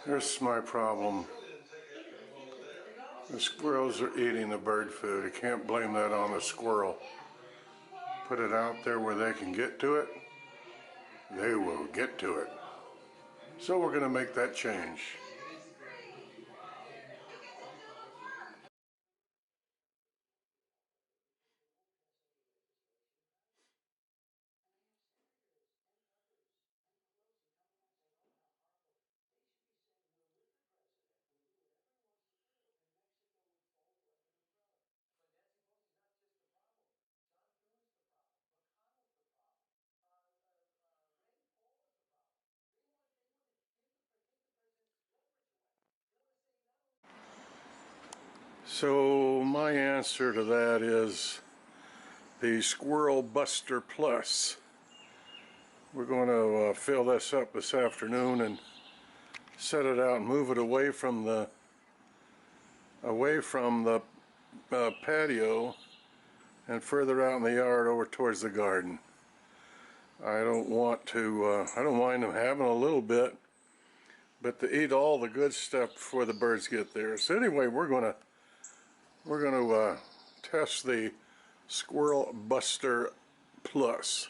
Here's my problem. The squirrels are eating the bird food. I can't blame that on the squirrel. Put it out there where they can get to it. They will get to it. So we're going to make that change. So my answer to that is the Squirrel Buster Plus. We're going to fill this up this afternoon and set it out and move it away from the patio and further out in the yard over towards the garden. I don't mind them having a little bit, but to eat all the good stuff before the birds get there. So anyway, we're gonna test the Squirrel Buster Plus.